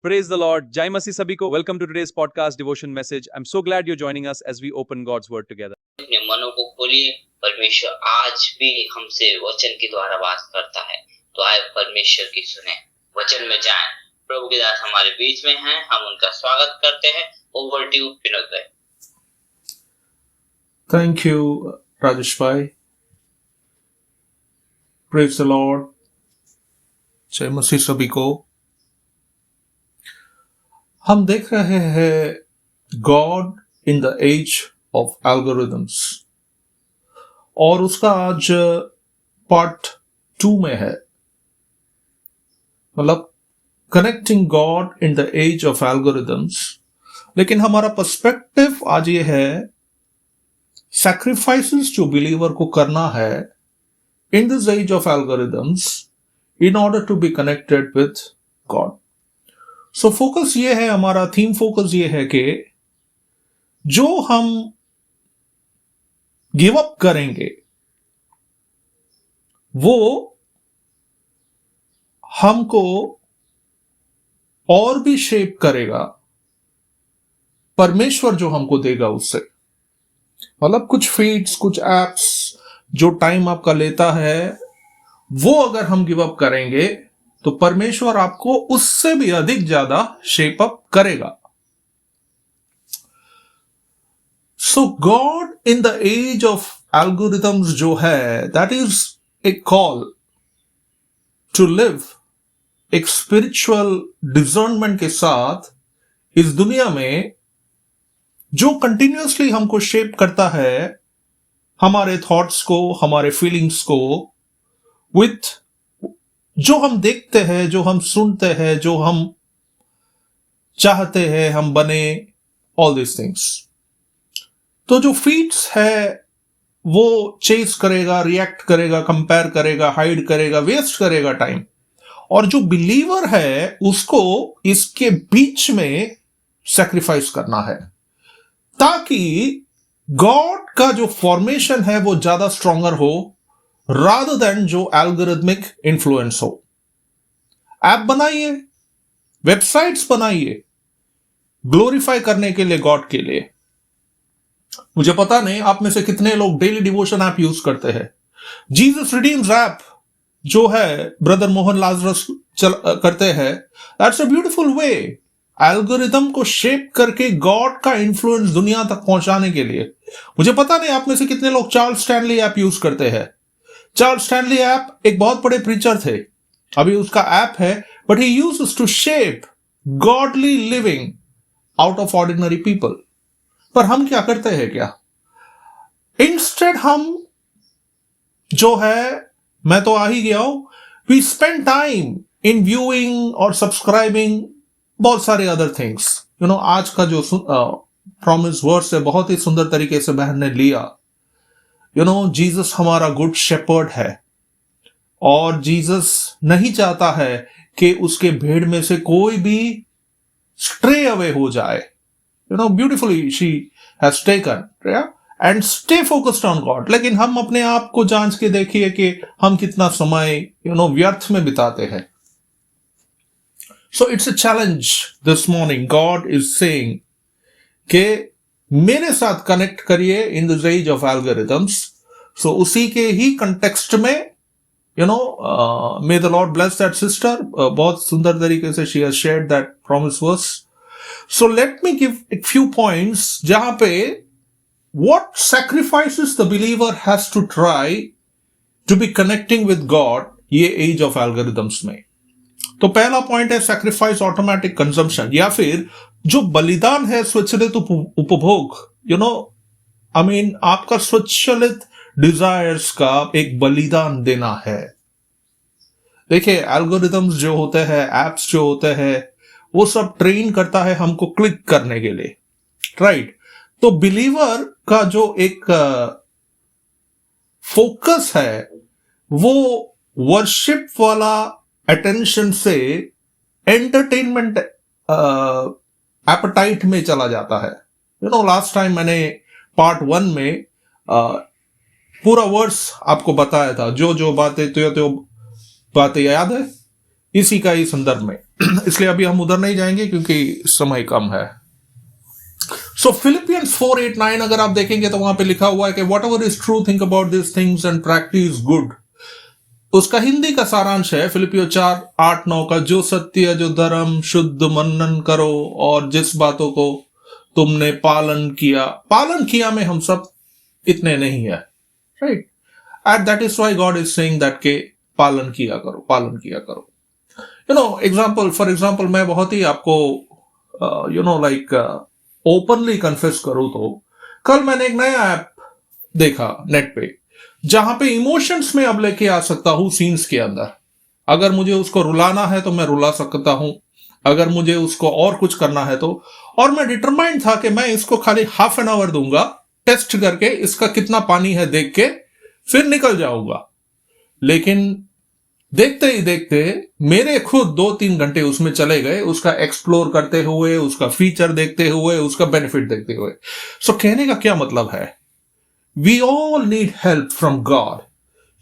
Praise the Lord. Jai Masi sabhi ko. Welcome to today's podcast devotion message. I'm so glad you're joining us as we open God's word together. अपने मनों को खोलिए। परमेश्वर आज भी हमसे वचन के द्वारा बात करता है, तो आए परमेश्वर की सुने, वचन में जाएं। प्रभु के दास हमारे बीच में हैं, हम उनका स्वागत करते हैं। ओवर टू विनोद भाई। Thank you, Rajesh Bhai. Praise the Lord. जय मसीह सभी को। हम देख रहे हैं God in the age of algorithms और उसका आज पार्ट 2 में है, मतलब connecting God in the age of algorithms. लेकिन हमारा पर्सपेक्टिव आज ये है सैक्रिफाइसेस जो बिलीवर को करना है in this age of algorithms in order to be connected with God. So focus ये है, हमारा थीम फोकस ये है कि जो हम गिव अप करेंगे वो हमको और भी शेप करेगा परमेश्वर जो हमको देगा उससे। मतलब कुछ फीड्स, कुछ एप्स जो टाइम आपका लेता है, वो अगर हम गिव अप करेंगे तो परमेश्वर आपको उससे भी अधिक ज्यादा शेप अप करेगा। So God in the age of algorithms जो है, that is a call to live एक स्पिरिचुअल डिजर्नमेंट के साथ इस दुनिया में, जो कंटिन्यूअसली हमको शेप करता है, हमारे थॉट्स को, हमारे फीलिंग्स को, विथ जो हम देखते हैं, जो हम सुनते हैं, जो हम चाहते हैं हम बने, ऑल दिस थिंग्स। तो जो फीड्स है वो चेस करेगा, रिएक्ट करेगा, कंपेयर करेगा, हाइड करेगा, वेस्ट करेगा टाइम। और जो बिलीवर है उसको इसके बीच में सैक्रिफाइस करना है ताकि गॉड का जो फॉर्मेशन है वो ज्यादा स्ट्रॉन्गर हो rather than जो एल्गोरिथमिक इन्फ्लुएंस हो। ऐप बनाइए, वेबसाइट्स बनाइए ग्लोरीफाई करने के लिए, गॉड के लिए। मुझे पता नहीं आप में से कितने लोग डेली डिवोशन ऐप यूज करते हैं। जीसस रिडीम्स ऐप जो है ब्रदर मोहन लाजरस करते हैं, that's a beautiful way algorithm को शेप करके गॉड का इन्फ्लुएंस दुनिया तक पहुंचाने के लिए। मुझे पता नहीं आप में से कितने लोग चार्ल्स स्टैनली ऐप यूज करते हैं। चार्ल्स स्टैनली ऐप एक बहुत बड़े प्रीचर थे, अभी उसका ऐप है, but he uses to shape godly living out of ordinary people. पर हम क्या करते हैं, क्या इंस्टेड हम जो है, मैं तो आ ही गया हूं, we spend time in viewing और सब्सक्राइबिंग बहुत सारे अदर थिंग्स। आज का जो प्रॉमिस वर्स है बहुत ही सुंदर तरीके से बहन ने लिया। जीसस हमारा गुड शेपर्ड है और जीसस नहीं चाहता है कि उसके भेड़ में से कोई भी स्ट्रे अवे हो जाए। Beautifully she has taken and stay focused on God. लेकिन हम अपने आप को जांच के देखिए कि हम कितना समय व्यर्थ में बिताते हैं। So it's a challenge this morning. God is saying कि मेरे साथ कनेक्ट करिए in this age of algorithms. So उसी के ही कंटेक्स्ट में may the Lord bless that sister. बहुत सुंदर तरीके से she has shared that promise verse. So let me give एक फ्यू पॉइंट्स जहां पे what sacrifices the believer has to try to be connecting with God ये age of algorithms में। तो पहला पॉइंट है सैक्रिफाइस ऑटोमेटिक कंजम्पशन, या फिर जो बलिदान है स्वचालित उपभोग। आपका स्वचालित डिजायर्स का एक बलिदान देना है। देखिए एल्गोरिथम्स जो होते हैं, एप्स जो होते हैं, वो सब ट्रेन करता है हमको क्लिक करने के लिए, राइट। तो बिलीवर का जो एक फोकस है वो वर्शिप वाला अटेंशन से एंटरटेनमेंट एपेटाइट में चला जाता है। लास्ट टाइम मैंने पार्ट 1 में पूरा वर्स आपको बताया था, जो जो बातें तो बातें याद है इसी का ही संदर्भ में। इसलिए अभी हम उधर नहीं जाएंगे क्योंकि समय कम है। सो फिलिपियंस 4:8-9 अगर आप देखेंगे तो वहां पे लिखा हुआ है कि what ever is true think about this things and practice good. उसका हिंदी का सारांश है फिलिपियो 4:8-9 का, जो सत्य, जो धर्म, शुद्ध मनन करो और जिस बातों को तुमने पालन किया में हम सब इतने नहीं है, right? And that is why God is saying that के पालन किया करो। फॉर एग्जाम्पल मैं बहुत ही आपको ओपनली कन्फेस करूं तो कल मैंने एक नया ऐप देखा नेट पे, जहां पे इमोशंस में अब लेके आ सकता हूं सीन्स के अंदर। अगर मुझे उसको रुलाना है तो मैं रुला सकता हूं, अगर मुझे उसको और कुछ करना है तो। और मैं डिटरमाइंड था कि मैं इसको खाली हाफ एन आवर दूंगा टेस्ट करके, इसका कितना पानी है देख के, फिर निकल जाऊंगा। लेकिन देखते ही देखते मेरे खुद 2-3 घंटे उसमें चले गए, उसका एक्सप्लोर करते हुए, उसका फीचर देखते हुए, उसका बेनिफिट देखते हुए। सो कहने का क्या मतलब है, we all need help from God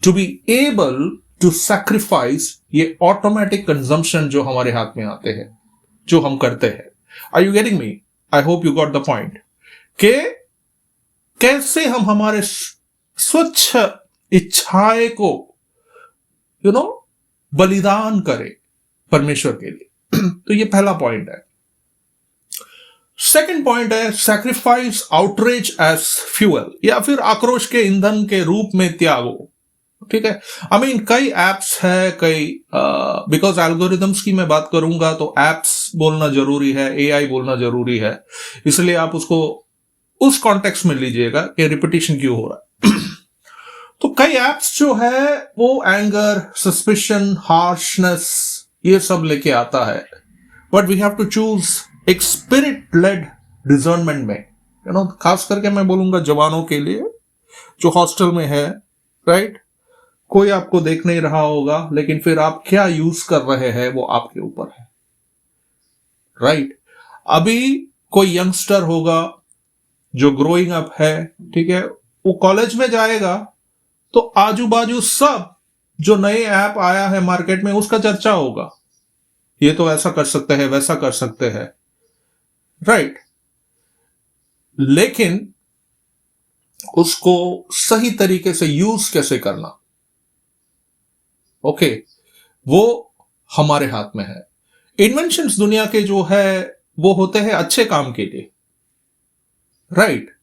to be able to sacrifice ये ऑटोमेटिक कंजम्पशन जो हमारे हाथ में आते हैं, जो हम करते हैं। Are you getting me? I hope you got the point. के कैसे हम हमारे स्वच्छ इच्छाएं को बलिदान करें परमेश्वर के लिए। तो ये पहला पॉइंट है। सेकंड पॉइंट है सैक्रिफाइस आउटरेज एज फ्यूअल, या फिर आक्रोश के ईंधन के रूप में त्यागो। ठीक है, आई मीन कई एप्स है, कई बिकॉज एल्गोरिदम्स की मैं बात करूंगा तो एप्स बोलना जरूरी है, एआई बोलना जरूरी है, इसलिए आप उसको उस कॉन्टेक्स्ट में लीजिएगा कि रिपीटिशन क्यों हो रहा है। तो कई एप्स जो है वो एंगर, सस्पिशन, हार्शनेस ये सब लेके आता है, but we have to choose एक स्पिरिट लेड डिजर्नमेंट में, खास करके मैं बोलूंगा जवानों के लिए जो हॉस्टल में है, राइट? कोई आपको देख नहीं रहा होगा, लेकिन फिर आप क्या यूज कर रहे हैं वो आपके ऊपर है, राइट? अभी कोई यंगस्टर होगा जो ग्रोइंग अप है, ठीक है, वो कॉलेज में जाएगा तो आजू बाजू सब जो नए ऐप आया है मार्केट में उसका चर्चा होगा, ये तो ऐसा कर सकते हैं, वैसा कर सकते हैं, राइट? लेकिन उसको सही तरीके से यूज कैसे करना, ओके, वो हमारे हाथ में है। इन्वेंशंस दुनिया के जो है वो होते हैं अच्छे काम के लिए, राइट?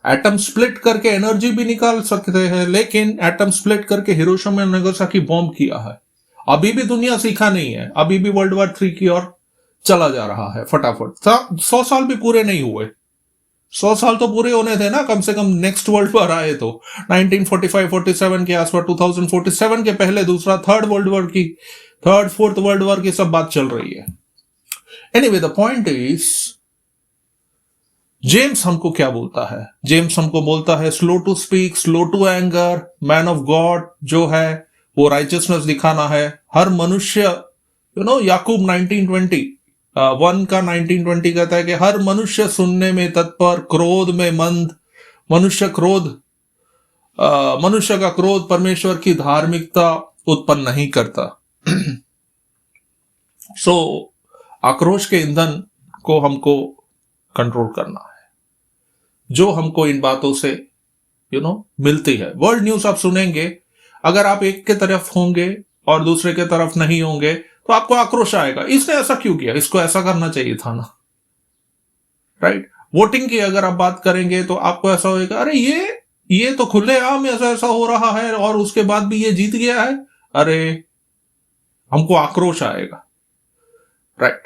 एटम स्प्लिट करके एनर्जी भी निकाल सकते हैं, लेकिन एटम स्प्लिट करके हिरोशिमा और नागासाकी बॉम्ब किया है। अभी भी दुनिया सीखा नहीं है, अभी भी वर्ल्ड वॉर 3 की ओर चला जा रहा है फटाफट। 100 साल भी पूरे नहीं हुए, 100 साल तो पूरे होने थे ना कम से कम, नेक्स्ट वर्ल्ड वॉर आए तो 1945-47 के आसपास, 2047 के पहले दूसरा थर्ड वर्ल्ड वॉर की, थर्ड फोर्थ वर्ल्ड वॉर की सब बात चल रही है। Anyway the point is, James हमको क्या बोलता है? जेम्स हमको बोलता है slow to speak, slow to anger, man of God जो है वो राइचियसनेस दिखाना है। हर मनुष्य, याकूब 19:20 का 19:20 कहता है कि हर मनुष्य सुनने में तत्पर, क्रोध में मंद। मनुष्य का क्रोध परमेश्वर की धार्मिकता उत्पन्न नहीं करता। सो आक्रोश के ईंधन को हमको कंट्रोल करना है, जो हमको इन बातों से मिलती है। वर्ल्ड न्यूज आप सुनेंगे, अगर आप एक के तरफ होंगे और दूसरे के तरफ नहीं होंगे तो आपको आक्रोश आएगा, इसने ऐसा क्यों किया, इसको ऐसा करना चाहिए था ना, राइट? वोटिंग की अगर आप बात करेंगे तो आपको ऐसा होगा, अरे ये तो खुलेआम ऐसा हो रहा है और उसके बाद भी ये जीत गया है, अरे हमको आक्रोश आएगा, right?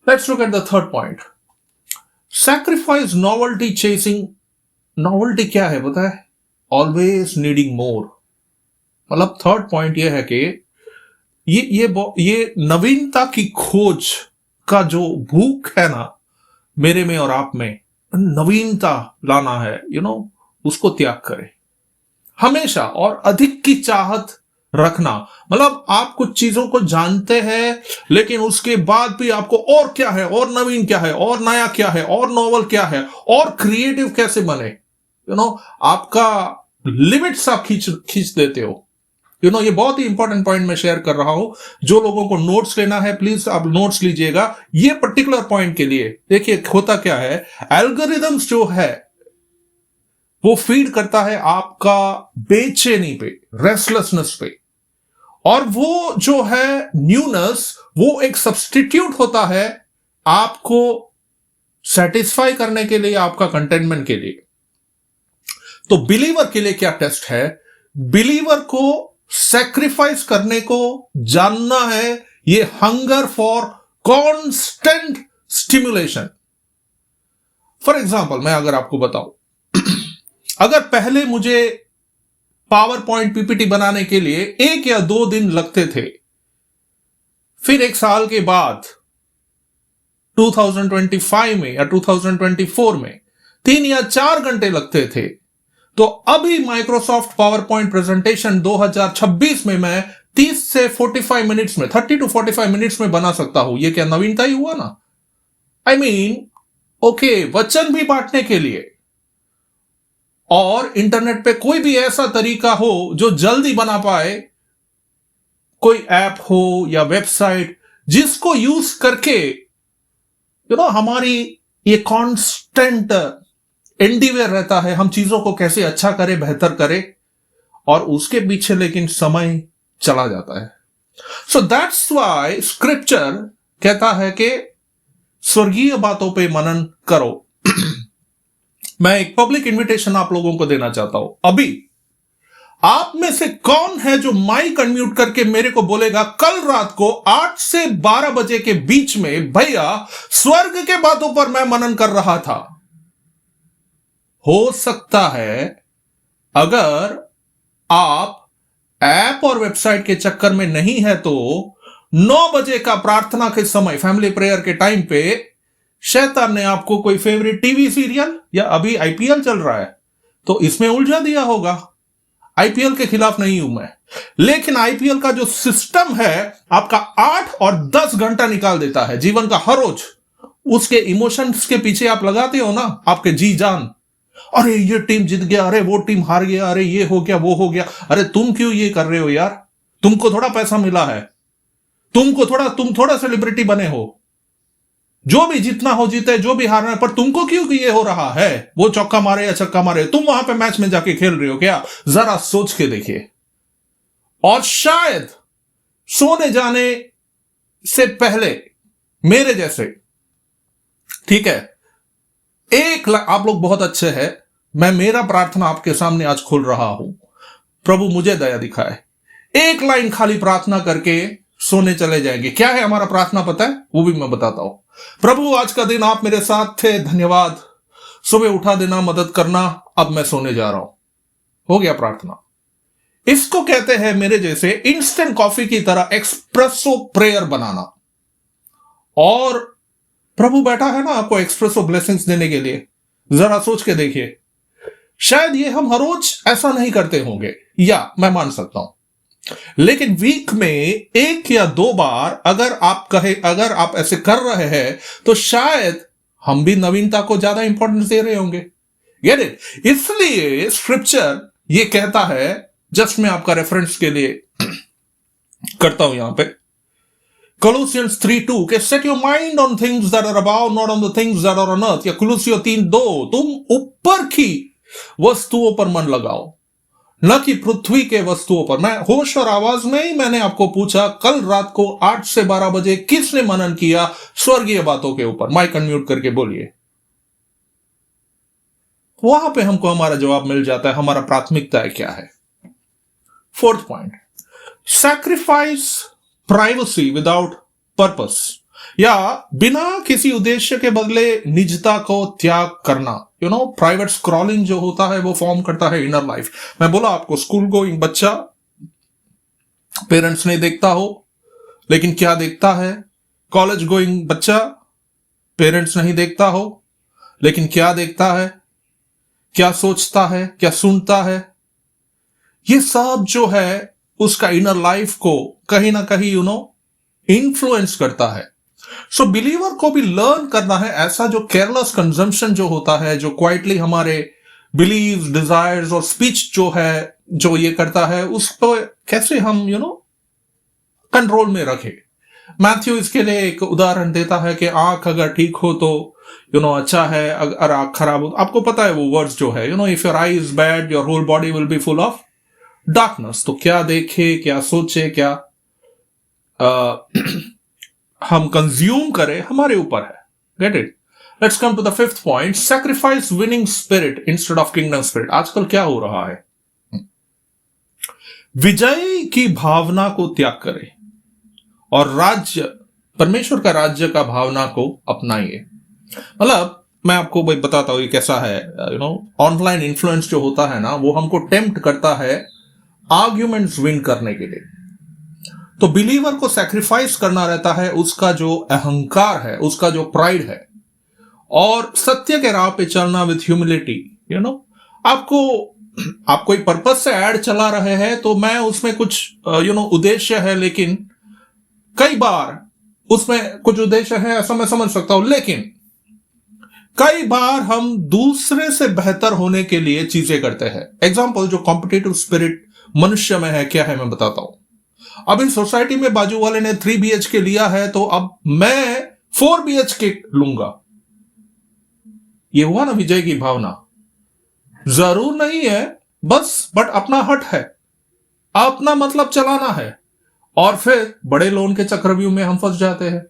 Let's look at the third point, sacrifice novelty chasing. Novelty क्या है पता है? ऑलवेज नीडिंग मोर। मतलब थर्ड पॉइंट ये है कि ये नवीनता की खोज का जो भूख है ना मेरे में और आप में, नवीनता लाना है, उसको त्याग करें हमेशा, और अधिक की चाहत रखना। मतलब आप कुछ चीजों को जानते हैं, लेकिन उसके बाद भी आपको और क्या है, और नवीन क्या है, और नया क्या है, और नॉवल क्या है, और क्रिएटिव कैसे बने, आपका लिमिट्स आप खींच देते हो। ये बहुत ही इंपॉर्टेंट पॉइंट मैं शेयर कर रहा हूं। जो लोगों को नोट्स लेना है प्लीज आप नोट्स लीजिएगा ये पर्टिकुलर पॉइंट के लिए। देखिए होता क्या है, एल्गोरिदम्स जो है वो फीड करता है आपका बेचैनी पे, रेस्टलेसनेस पे, और वो जो है न्यूनेस वो एक सब्स्टिट्यूट होता है आपको सेटिस्फाई करने के लिए, आपका कंटेनमेंट के लिए। तो बिलीवर के लिए क्या टेस्ट है, बिलीवर को सैक्रिफाइस करने को जानना है, ये hunger for constant stimulation. For example मैं अगर आपको बताऊं, अगर पहले मुझे पावर पॉइंट पीपीटी बनाने के लिए 1 या 2 दिन लगते थे, फिर 1 साल के बाद 2025 में या 2024 में 3 या 4 घंटे लगते थे, तो अभी माइक्रोसॉफ्ट पावर पॉइंट प्रेजेंटेशन 2026 में मैं 30 से 45 मिनट्स में, 30 to 45 मिनट्स में बना सकता हूं। ये क्या नवीनता ही हुआ ना? आई मीन ओके, वचन भी बांटने के लिए और इंटरनेट पे कोई भी ऐसा तरीका हो जो जल्दी बना पाए, कोई ऐप हो या वेबसाइट जिसको यूज करके हमारी ये कांस्टेंट एंडीवेयर रहता है, हम चीजों को कैसे अच्छा करें, बेहतर करें, और उसके पीछे लेकिन समय चला जाता है। सो दैट्स व्हाई स्क्रिप्चर कहता है कि स्वर्गीय बातों पे मनन करो। मैं एक पब्लिक इनविटेशन आप लोगों को देना चाहता हूं। अभी आप में से कौन है जो माइक अनम्यूट करके मेरे को बोलेगा कल रात को 8 से 12 बजे के बीच में भैया स्वर्ग के बातों पर मैं मनन कर रहा था? हो सकता है अगर आप ऐप और वेबसाइट के चक्कर में नहीं है तो 9 बजे का प्रार्थना के समय, फैमिली प्रेयर के टाइम पे शैतान ने आपको कोई फेवरेट टीवी सीरियल, या अभी आईपीएल चल रहा है तो इसमें उलझा दिया होगा। आईपीएल के खिलाफ नहीं हूं मैं, लेकिन आईपीएल का जो सिस्टम है आपका 8 और 10 घंटा निकाल देता है जीवन का हर रोज। उसके इमोशंस के पीछे आप लगाते हो ना आपके जी जान, अरे ये टीम जीत गया, अरे वो टीम हार गया, अरे ये हो गया, वो हो गया। अरे तुम क्यों ये कर रहे हो यार? तुमको थोड़ा पैसा मिला है, तुम थोड़ा सेलिब्रिटी बने हो, जो भी जीतना हो जीते, जो भी हारना है, पर तुमको क्यों ये हो रहा है? वो चौका मारे या छक्का मारे, तुम वहां पे मैच में जाके खेल रहे हो क्या? जरा सोच के देखिए। और शायद सोने जाने से पहले मेरे जैसे, ठीक है, आप लोग बहुत अच्छे हैं, मैं मेरा प्रार्थना आपके सामने आज खोल रहा हूं, प्रभु मुझे दया दिखाए। 1 लाइन खाली प्रार्थना करके सोने चले जाएंगे। क्या है हमारा प्रार्थना पता है? वो भी मैं बताता हूं। प्रभु आज का दिन आप मेरे साथ थे, धन्यवाद। सुबह उठा देना, मदद करना, अब मैं सोने जा रहा हूं। हो गया प्रार्थना। इसको कहते हैं मेरे जैसे इंस्टेंट कॉफी की तरह एक्सप्रेसो प्रेयर बनाना। और प्रभु बैठा है ना आपको एक्सप्रेसो ब्लेसिंग्स देने के लिए। जरा सोच के देखिए, शायद ये हम हर रोज ऐसा नहीं करते होंगे, या मैं मान सकता हूं, लेकिन वीक में 1 या 2 बार अगर आप ऐसे कर रहे हैं तो शायद हम भी नवीनता को ज्यादा इंपॉर्टेंस दे रहे होंगे। Get it? इसलिए स्क्रिप्चर ये कहता है, जस्ट मैं आपका रेफरेंस के लिए करता हूं यहां पे, Colossians 3:2 के set your mind on things that are above, not on the things that are on earth, या Colossians 3:2 तुम ऊपर की वस्तुओं पर मन लगाओ, न कि पृथ्वी के वस्तुओं पर। मैं होश और आवाज में ही मैंने आपको पूछा कल रात को 8 से 12 बजे किसने मनन किया स्वर्गीय बातों के ऊपर? माइक अनम्यूट करके बोलिए। वहां पे हमको हमारा जवाब मिल जाता है, हमारा प्राथमिकता क्या है। 4th point, sacrifice privacy without purpose, या बिना किसी उद्देश्य के बदले निजता को त्याग करना। प्राइवेट स्क्रॉलिंग जो होता है वो फॉर्म करता है इनर लाइफ। मैं बोला आपको, स्कूल गोइंग बच्चा पेरेंट्स नहीं देखता हो, लेकिन क्या देखता है? कॉलेज गोइंग बच्चा पेरेंट्स नहीं देखता हो, लेकिन क्या देखता है? क्या सोचता है, क्या सुनता है? ये सब जो है उसका इनर लाइफ को कहीं ना कहीं इन्फ्लुएंस करता है। सो बिलीवर को भी लर्न करना है ऐसा जो केयरलेस कंजम्पशन जो होता है, जो क्वाइटली हमारे बिलीव्स, डिजायर्स और स्पीच जो है जो ये करता है उसको कैसे हम कंट्रोल में रखें। मैथ्यू इसके लिए एक उदाहरण देता है कि आंख अगर ठीक हो तो अच्छा है, अगर आंख खराब हो, आपको पता है वो वर्ड्स जो है if your eye is bad your whole body will be full of darkness. तो क्या देखे, क्या सोचे, क्या हम कंज्यूम करें हमारे ऊपर है। Get it? Let's come to the fifth point, sacrifice winning spirit instead of kingdom spirit. आजकल क्या हो रहा है, विजय की भावना को त्याग करें और राज्य, परमेश्वर का राज्य का भावना को अपनाइए। मतलब मैं आपको भाई बताता हूं ये कैसा है। ऑनलाइन इन्फ्लुएंस जो होता है ना, वो हमको टेम्प्ट करता है आर्ग्यूमेंट्स विन करने के लिए। तो बिलीवर को सैक्रिफाइस करना रहता है उसका जो अहंकार है, उसका जो प्राइड है, और सत्य के राह पे चलना विथ ह्यूमिलिटी। आप कोई पर्पस से ऐड चला रहे हैं तो मैं उसमें कुछ उद्देश्य है, लेकिन कई बार उसमें कुछ उद्देश्य है ऐसा मैं समझ सकता हूं, लेकिन कई बार हम दूसरे से बेहतर होने के लिए चीजें करते हैं। एग्जाम्पल, जो कॉम्पिटिटिव स्पिरिट मनुष्य में है, क्या है मैं बताता हूं। अब इन सोसाइटी में बाजू वाले ने 3 BHK लिया है तो अब मैं 4 BHK लूंगा। ये हुआ ना विजय की भावना। जरूर नहीं है बस, बट अपना हट है, अपना मतलब चलाना है, और फिर बड़े लोन के चक्रव्यूह में हम फंस जाते हैं।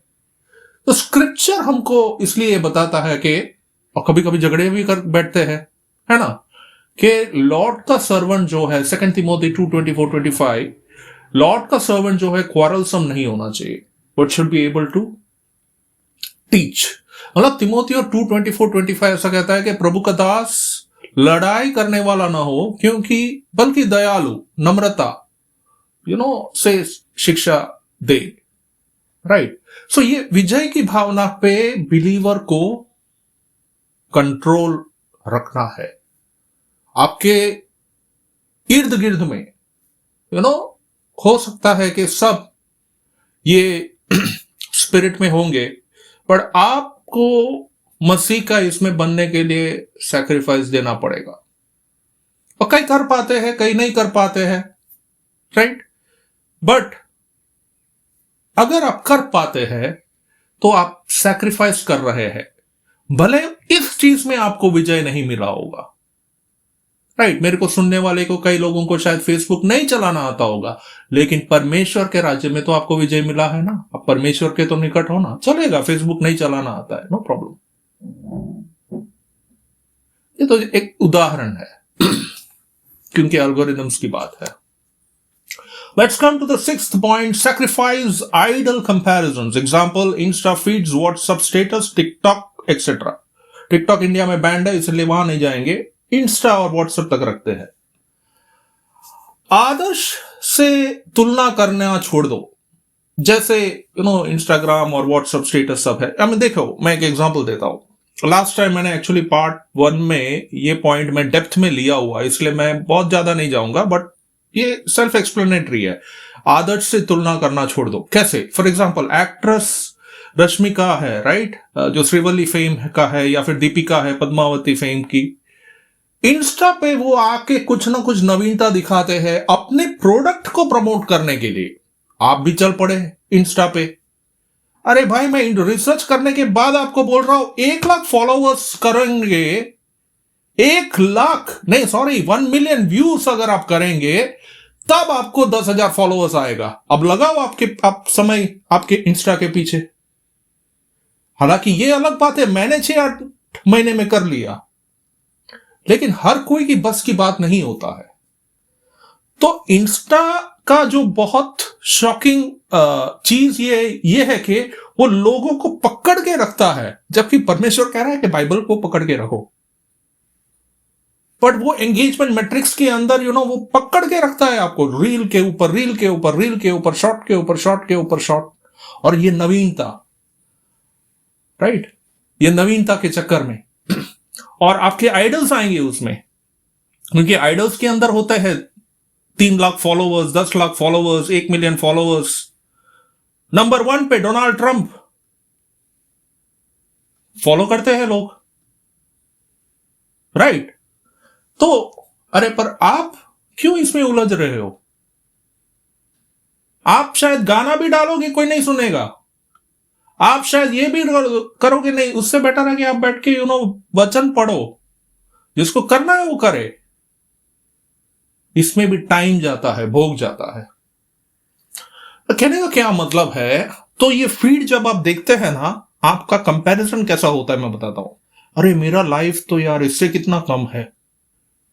तो स्क्रिप्चर हमको इसलिए बताता है कि, और कभी कभी झगड़े भी कर बैठते हैं, है ना, कि लॉर्ड का सर्वेंट जो है, 2 तिमोथी 2:24-25, लॉर्ड का सर्वेंट जो है क्वारलसम नहीं होना चाहिए, but should be able to teach. मतलब तिमोथी 2:24-25 ऐसा कहता है कि प्रभु का दास लड़ाई करने वाला ना हो, क्योंकि बल्कि दयालु, नम्रता से शिक्षा दे। राइट? सो ये विजय की भावना पे बिलीवर को कंट्रोल रखना है। आपके इर्द गिर्द में हो सकता है कि सब ये स्पिरिट में होंगे, पर आपको मसीह का इसमें बनने के लिए सैक्रिफाइस देना पड़ेगा। और कई कर पाते हैं, कई नहीं कर पाते हैं, राइट? बट अगर आप कर पाते हैं तो आप सैक्रिफाइस कर रहे हैं, भले इस चीज में आपको विजय नहीं मिला होगा। राइट? मेरे को सुनने वाले को, कई लोगों को शायद फेसबुक नहीं चलाना आता होगा, लेकिन परमेश्वर के राज्य में तो आपको विजय मिला है ना। अब परमेश्वर के तो निकट हो ना, चलेगा, फेसबुक नहीं चलाना आता है, नो प्रॉब्लम। ये तो एक उदाहरण है क्योंकि एल्गोरिथम्स की बात है। Let's come to the 6th point, sacrifice idle comparisons. Example, Insta feeds, WhatsApp status, TikTok, etc. TikTok India में बैंड है, इसलिए वहां नहीं जाएंगे, इंस्टा और WhatsApp तक रखते हैं। आदर्श से तुलना करना छोड़ दो। जैसे इंस्टाग्राम और WhatsApp स्टेटस सब है। देखो, मैं एक एग्जांपल देता हूं। लास्ट टाइम मैंने एक्चुअली पार्ट 1 में ये पॉइंट में डेप्थ में लिया हुआ, इसलिए मैं बहुत ज्यादा नहीं जाऊंगा, बट ये सेल्फ एक्सप्लेनेटरी है। आदर्श से तुलना करना छोड़ दो। कैसे? फॉर एग्जांपल, एक्ट्रेस रश्मिका है, राइट, जो श्रीवल्ली फेम का है, या फिर दीपिका है पद्मावती फेम की। इंस्टा पे वो आके कुछ ना कुछ नवीनता दिखाते हैं अपने प्रोडक्ट को प्रमोट करने के लिए। आप भी चल पड़े इंस्टा पे। अरे भाई, मैं रिसर्च करने के बाद आपको बोल रहा हूं, 1 लाख फॉलोअर्स करेंगे, 1 लाख नहीं, सॉरी, 1 मिलियन व्यूज अगर आप करेंगे तब आपको 10,000 फॉलोअर्स आएगा। अब लगाओ आप समय आपके इंस्टा के पीछे। हालांकि ये अलग बात है, मैंने 6-8 महीने में कर लिया, लेकिन हर कोई की बस की बात नहीं होता है। तो इंस्टा का जो बहुत शॉकिंग चीज ये है कि वो लोगों को पकड़ के रखता है, जबकि परमेश्वर कह रहा है कि बाइबल को पकड़ के रखो। बट वो एंगेजमेंट मैट्रिक्स के अंदर वो पकड़ के रखता है आपको, रील के ऊपर रील के ऊपर रील के ऊपर, शॉर्ट के ऊपर शॉर्ट के ऊपर शॉर्ट। और ये नवीनता, राइट, ये नवीनता के चक्कर में। और आपके आइडल्स आएंगे उसमें, क्योंकि आइडल्स के अंदर होता है 3 lakh followers, 10 lakh followers, 1 million followers. Number 1 पे डोनाल्ड ट्रंप फॉलो करते हैं लोग, राइट? तो अरे पर आप क्यों इसमें उलझ रहे हो? आप शायद गाना भी डालोगे, कोई नहीं सुनेगा। आप शायद ये भी करोगे, नहीं, उससे बेटर है कि आप बैठ के वचन पढ़ो, जिसको करना है वो करे। इसमें भी टाइम जाता है, भोग जाता है। तो कहने का क्या मतलब है, तो ये फीड जब आप देखते हैं ना, आपका कंपैरिजन कैसा होता है मैं बताता हूं। अरे मेरा लाइफ तो यार इससे कितना कम है।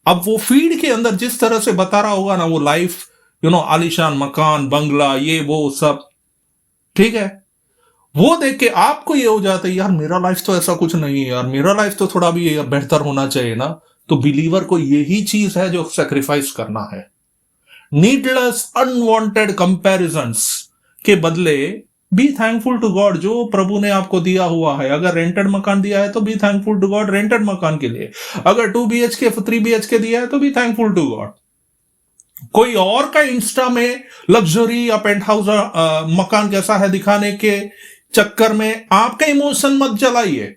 अब वो फीड के अंदर जिस तरह से बता रहा होगा ना, वो लाइफ आलीशान मकान, बंगला, ये वो सब, ठीक है, वो देख के आपको ये हो जाता है, यार मेरा लाइफ तो ऐसा कुछ नहीं है, यार मेरा लाइफ तो थोड़ा भी बेहतर होना चाहिए ना। तो बिलीवर को यही चीज है जो सैक्रिफाइस करना है। नीडलेस अनवांटेड कंपैरिजंस के बदले बी थैंकफुल टू गॉड जो प्रभु ने आपको दिया हुआ है। अगर रेंटेड मकान दिया है तो be thankful to God rented मकान के लिए। अगर 2 BHK 3 BHK दिया है तो बी थैंकफुल टू गॉड। कोई और का इंस्टा में लग्जरी या पेंट हाउस मकान कैसा है दिखाने के चक्कर में आपका इमोशन मत जलाइए।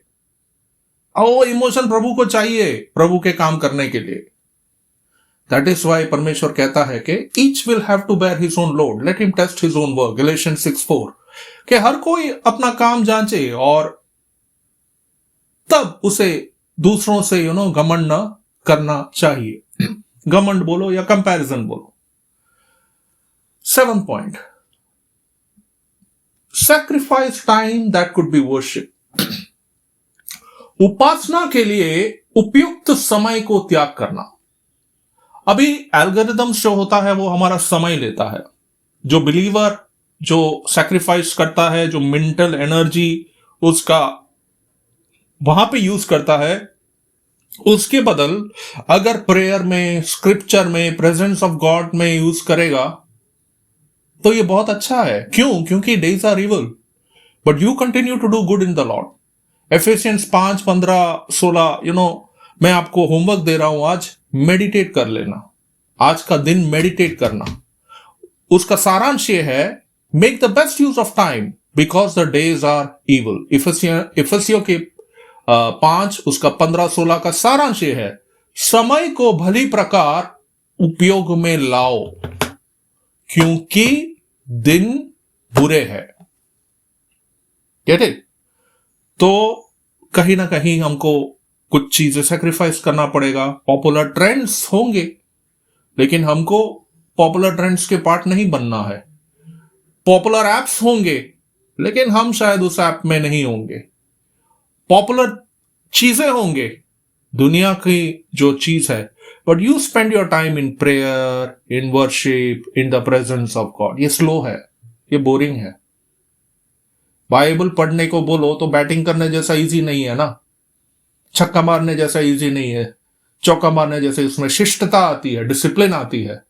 वो इमोशन प्रभु को चाहिए प्रभु के काम करने के लिए। दैट इज वाई परमेश्वर कहता है कि each will have to bear his own load, let him test his own work, Galatians 6:4, कि हर कोई अपना काम जांचे और तब उसे दूसरों से घमंड न करना चाहिए। घमंड बोलो या कंपैरिजन बोलो। 7th point, sacrifice time that could be worship. उपासना के लिए उपयुक्त समय को त्याग करना। अभी एल्गोरिथम्स जो होता है वो हमारा समय लेता है। जो बिलीवर जो सैक्रिफाइस करता है, जो मेंटल एनर्जी उसका वहां पे यूज करता है, उसके बदल अगर प्रेयर में, स्क्रिप्चर में, प्रेजेंस ऑफ गॉड में यूज करेगा तो ये बहुत अच्छा है। क्यों? क्योंकि days are evil but you continue to do good in the Lord. Ephesians 5:15-16 मैं आपको होमवर्क दे रहा हूं, आज मेडिटेट कर लेना। आज का दिन मेडिटेट करना। उसका सारांश ये है, make the best use of time because the days are evil. इफिसियों के 5 उसका 15-16 का सारांश ये है, समय को भली प्रकार उपयोग में लाओ क्योंकि दिन बुरे हैं। ठीक? तो कहीं ना कहीं हमको कुछ चीजें सैक्रिफाइस करना पड़ेगा। पॉपुलर ट्रेंड्स होंगे लेकिन हमको पॉपुलर ट्रेंड्स के पार्ट नहीं बनना है। पॉपुलर एप्स होंगे लेकिन हम शायद उस ऐप में नहीं होंगे। पॉपुलर चीजें होंगे, दुनिया की जो चीज है, but you spend your time in prayer, in worship, in the presence of God. ये स्लो है, ये बोरिंग है। बाइबल पढ़ने को बोलो तो बैटिंग करने जैसा इजी नहीं है ना, छक्का मारने जैसा इजी नहीं है, चौका मारने जैसे उसमें शिष्टता आती है, डिसिप्लिन आती है,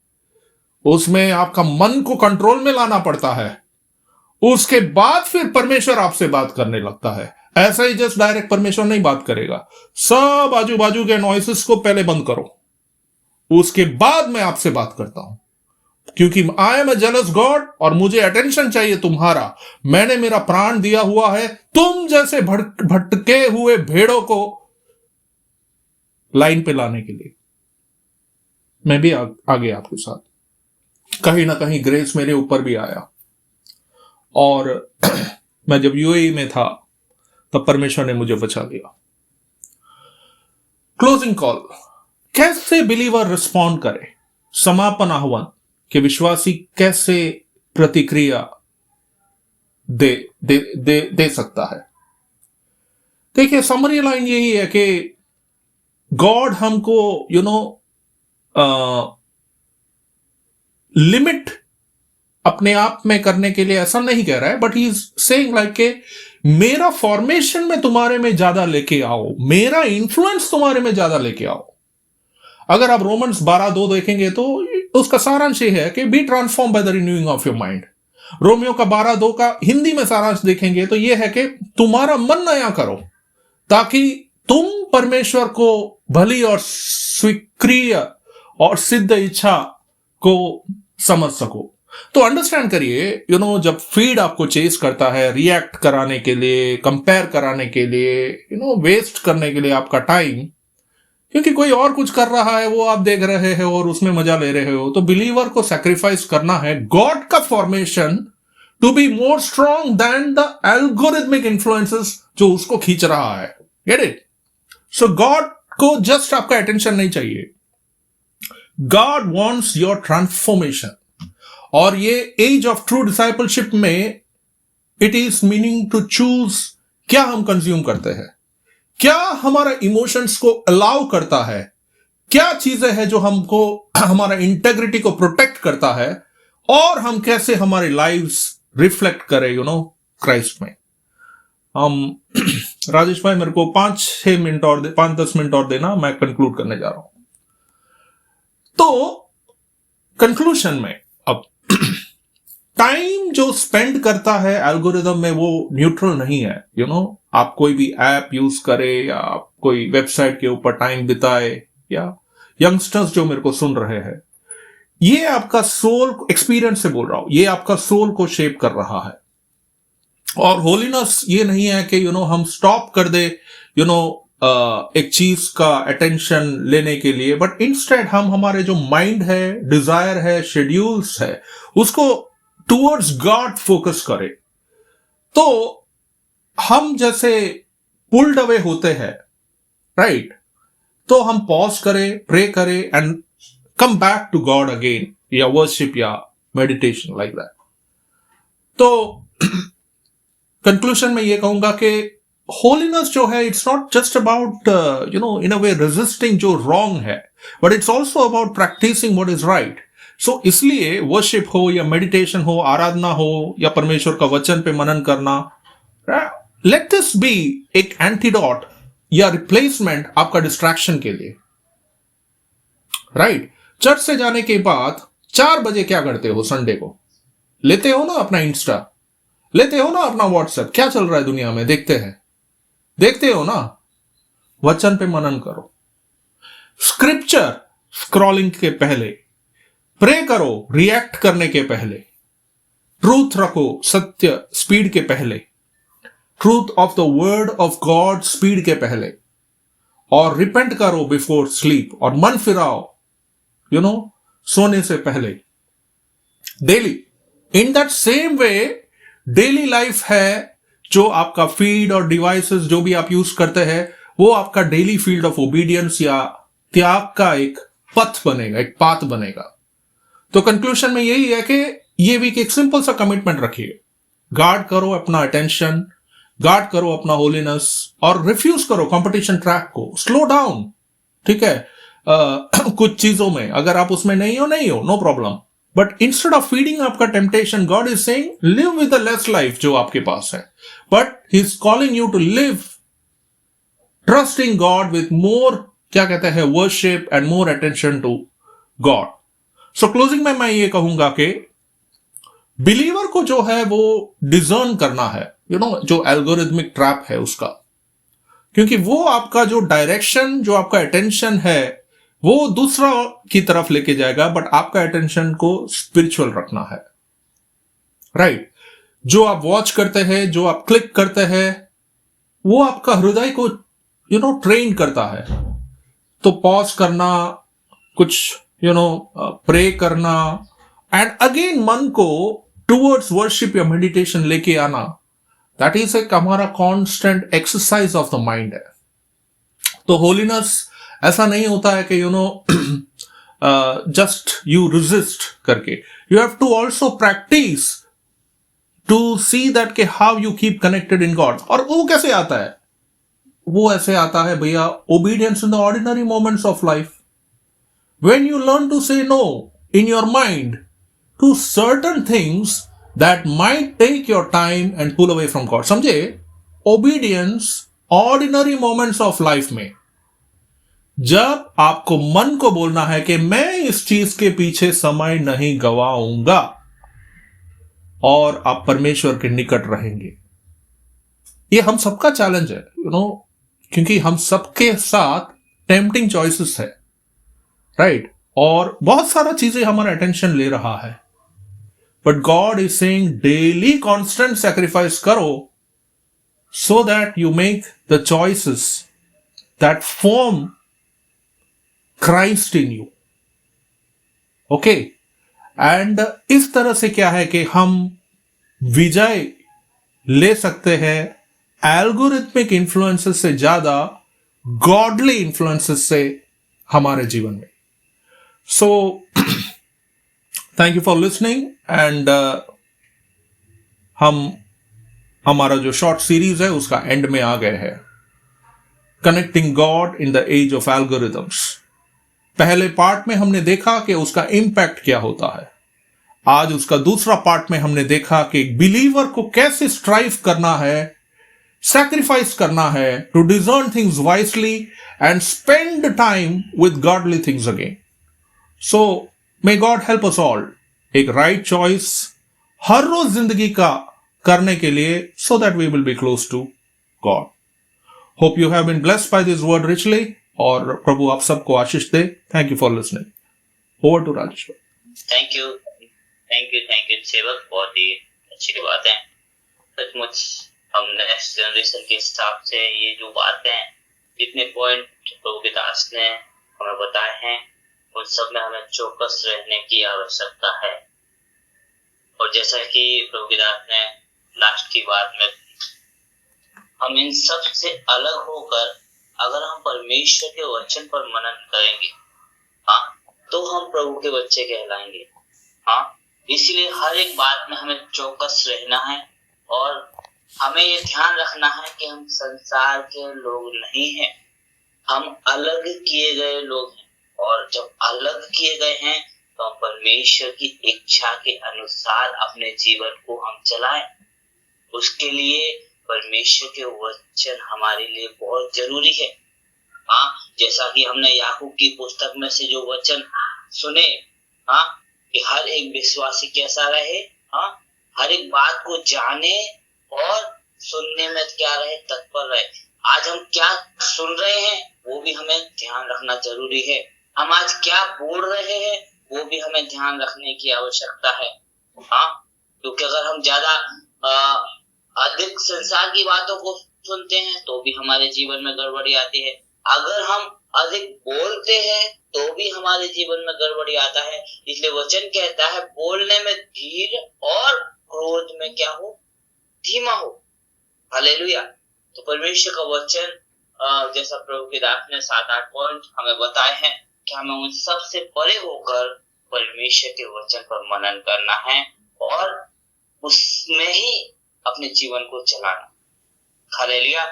उसमें आपका मन को कंट्रोल में लाना पड़ता है। उसके बाद फिर परमेश्वर आपसे बात करने लगता है। ऐसा ही जस्ट डायरेक्ट परमेश्वर नहीं बात करेगा। सब आजू बाजू के नॉइसेस को पहले बंद करो, उसके बाद मैं आपसे बात करता हूं, क्योंकि I am a jealous God और मुझे अटेंशन चाहिए तुम्हारा। मैंने मेरा प्राण दिया हुआ है तुम जैसे भटके हुए भेड़ों को लाइन पे लाने के लिए। मैं भी आगे आपके साथ। कहीं ना कहीं ग्रेस मेरे ऊपर भी आया और मैं जब यूएई में था तब परमेश्वर ने मुझे बचा लिया। क्लोजिंग कॉल, कैसे बिलीवर रिस्पॉन्ड करे? समापन आह्वान कि विश्वासी कैसे प्रतिक्रिया दे सकता है। देखिए, समरी लाइन यही है कि गॉड हमको लिमिट अपने आप में करने के लिए ऐसा नहीं कह रहा है, but he is saying like के मेरा फॉर्मेशन में तुम्हारे में ज्यादा लेके आओ, मेरा इन्फ्लुएंस तुम्हारे में ज्यादा लेके आओ। अगर आप रोमन्स 12:2 देखेंगे तो उसका सारांश ये है कि be transform by the renewing of your mind. Romeo का 12:2 का हिंदी में सारांश देखेंगे तो यह है कि तुम्हारा मन नया करो ताकि तुम परमेश्वर को भली और स्वीक्रिय और सिद्ध इच्छा को समझ सको। तो अंडरस्टैंड करिए, जब फीड आपको चेस करता है रिएक्ट कराने के लिए, कंपेयर कराने के लिए, वेस्ट करने के लिए आपका टाइम, क्योंकि कोई और कुछ कर रहा है, वो आप देख रहे हो और उसमें मजा ले रहे हो। तो बिलीवर को सैक्रिफाइस करना है गॉड का formation to be more strong than the algorithmic influences जो उसको खींच रहा है। Get it? सो गॉड को जस्ट आपका अटेंशन नहीं चाहिए, गॉड वॉन्ट्स योर ट्रांसफॉर्मेशन। और ये एज ऑफ ट्रू डिसाइपलशिप में it is meaning to choose क्या हम कंज्यूम करते हैं, क्या हमारा इमोशंस को अलाउ करता है, क्या चीजें हैं जो हमको हमारा इंटेग्रिटी को प्रोटेक्ट करता है, और हम कैसे हमारी लाइव्स रिफ्लेक्ट करें क्राइस्ट में। हम राजेश भाई मेरे को 5-6 मिनट और 5-10 मिनट और देना, मैं कंक्लूड करने जा रहा हूं। तो कंक्लूजन में अब टाइम जो स्पेंड करता है एल्गोरिदम में वो न्यूट्रल नहीं है। आप कोई भी ऐप यूज करे या आप कोई वेबसाइट के ऊपर टाइम बिताए, या यंगस्टर्स जो मेरे को सुन रहे हैं, ये आपका सोल, एक्सपीरियंस से बोल रहा हूं, ये आपका सोल को शेप कर रहा है। और होलीनेस ये नहीं है कि हम स्टॉप कर दे एक चीज का अटेंशन लेने के लिए, बट इंस्टेड हम हमारे जो माइंड है, डिजायर है, शेड्यूल्स है, उसको टूवर्ड्स गॉड फोकस करें। तो हम जैसे पुल्ड अवे होते हैं, राइट, तो हम पॉज करें, प्रे करें and come back to God again, या वर्शिप या मेडिटेशन लाइक दैट। तो कंक्लूजन में ये कहूंगा कि होलीनेस जो है, it's not just about in a way resisting जो रॉन्ग है, but it's also about practising what is right. So इसलिए वर्शिप हो या मेडिटेशन हो, आराधना हो या परमेश्वर का वचन पे मनन करना, लेट दिस बी एक एंटीडोट या रिप्लेसमेंट आपका डिस्ट्रैक्शन के लिए, राइट। चर्च से जाने के बाद 4 बजे क्या करते हो संडे को? लेते हो ना अपना इंस्टा, लेते हो ना अपना व्हाट्सएप, क्या चल रहा है दुनिया में देखते हो ना। वचन पे मनन करो, स्क्रिप्चर स्क्रॉलिंग के पहले प्रे करो, रिएक्ट करने के पहले ट्रूथ रखो, सत्य स्पीड के पहले, truth of the word of God speed के पहले, और रिपेंट करो बिफोर स्लीप, और मन फिराओ सोने से पहले, daily. In that same way daily life है जो आपका फीड और डिवाइसेस जो भी आप यूज करते हैं, वो आपका डेली फील्ड ऑफ ओबीडियंस या त्याग का एक पथ बनेगा, एक पाथ बनेगा। तो कंक्लूजन में यही है कि ये वीक एक सिंपल सा कमिटमेंट रखिए, गार्ड करो अपना अटेंशन, गार्ड करो अपना होलीनेस, और रिफ्यूज करो कंपटीशन ट्रैक को, स्लो डाउन, ठीक है। कुछ चीजों में अगर आप उसमें नहीं हो, no problem, but instead of feeding आपका temptation, God is saying live with the less life जो आपके पास है, but he is calling you to live trusting God with more, क्या कहते हैं, worship and more attention to God. So closing में मैं ये कहूंगा कि बिलीवर को जो है वो डिजर्न करना है, जो एल्गोरिथमिक ट्रैप है उसका, क्योंकि वो आपका जो डायरेक्शन, जो आपका अटेंशन है, वो दूसरा की तरफ लेके जाएगा, बट आपका अटेंशन को स्पिरिचुअल रखना है, राइट। जो आप वॉच करते हैं, जो आप क्लिक करते हैं, वो आपका हृदय को ट्रेन करता है। तो पॉज करना, कुछ प्रे करना, एंड अगेन मन को टूवर्ड्स वर्शिप या मेडिटेशन लेके आना, दैट इज एक हमारा constant exercise of the mind है। तो होलीनेस ऐसा नहीं होता है कि जस्ट यू रेजिस्ट करके, you have to also practise to see that के how you keep connected in God. और वो कैसे आता है? वो ऐसे आता है भैया, obedience in the ordinary moments of life, when you learn to say no in your mind to certain things that might take your time and pull away from God. समझे? Obedience ordinary moments of life में, जब आपको मन को बोलना है कि मैं इस चीज के पीछे समय नहीं गवाऊंगा, और आप परमेश्वर के निकट रहेंगे। ये हम सबका चैलेंज है, क्योंकि हम सबके साथ टेम्पटिंग चॉइसेस है, राइट, और बहुत सारा चीजें हमारा अटेंशन ले रहा है, but God is saying daily constant sacrifice करो, so that you make the choices that form Christ in you. Okay, and इस तरह से क्या है कि हम विजय ले सकते हैं एल्गोरिथमिक इन्फ्लुएंसेस से ज्यादा गॉडली इन्फ्लुएंसेस से हमारे जीवन में। So thank you for listening, and हमारा जो शॉर्ट सीरीज है उसका एंड में आ गए हैं। Connecting God in the age of algorithms. पहले पार्ट में हमने देखा कि उसका इंपैक्ट क्या होता है। आज उसका दूसरा पार्ट में हमने देखा कि एक बिलीवर को कैसे स्ट्राइव करना है, सैक्रिफाइस करना है to discern things wisely and spend time with godly things again. So may God help us all एक राइट चॉइस हर रोज जिंदगी का करने के लिए, so that we will be close to God. Hope you have been blessed by this word richly, और प्रभु आप सबको आशीष दे। Thank you for listening. Over to Rajesh. Thank you सेवक, बहुत ही अच्छी बात है। सचमुच हम नेक्स्ट जनरेशन के हिसाब से ये जो बातें, जितने पॉइंट प्रभु के दास ने हमें बताए हैं, उन सब में हमें चौकस रहने की आवश्यकता है। और जैसा कि प्रभु के दास ने लास्ट की बात में, हम इन सब से अलग होकर अगर हम परमेश्वर के वचन पर मनन करेंगे, तो हम प्रभु के बच्चे कहलाएंगे। इसलिए हर एक बात में हमें चौकस रहना है और हमें ये ध्यान रखना है कि हम संसार के लोग नहीं हैं, हम अलग किए गए लोग हैं। और जब अलग किए गए हैं तो हम परमेश्वर की इच्छा के अनुसार अपने जीवन को हम चलाएं। उसके लिए परमेश्वर के वचन हमारे लिए बहुत जरूरी है। जैसा कि हमने याकूब की पुस्तक में से जो वचन सुने, कि हर एक विश्वासी कैसा रहे, हर एक बात को जाने और सुनने में क्या रहे, तत्पर रहे। आज हम क्या सुन रहे हैं वो भी हमें ध्यान रखना जरूरी है। हम आज क्या बोल रहे हैं वो भी हमें ध्यान रखने की आवश्यकता है। क्योंकि अगर हम ज्यादा अधिक संसार की बातों को सुनते हैं तो भी हमारे जीवन में गड़बड़ी आती है। अगर हम अधिक बोलते हैं तो भी हमारे जीवन में गड़बड़ी आता है। इसलिए वचन कहता है बोलने में धीर और क्रोध में क्या हो, धीमा हो। हालेलुया। तो परमेश्वर का वचन जैसा प्रभु के दास ने 7-8 पॉइंट हमें बताए हैं कि हमें उन सब से परे होकर परमेश्वर के वचन पर मनन करना है और उसमें ही अपने जीवन को चलाना। हालेलुया।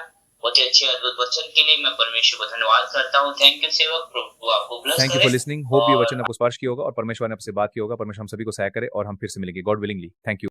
बहुत ही अच्छे अद्भुत वचन के लिए मैं परमेश्वर को धन्यवाद करता हूँ। थैंक यू सेवक, प्रभु आपको ब्लेस करे। Thank you for listening. Hope ये वचन आपको स्पर्श किया होगा और परमेश्वर ने आपसे बात की होगा। परमेश्वर हम सभी को सहाय करे और हम फिर से मिलेंगे गॉड विलिंगली। Thank you.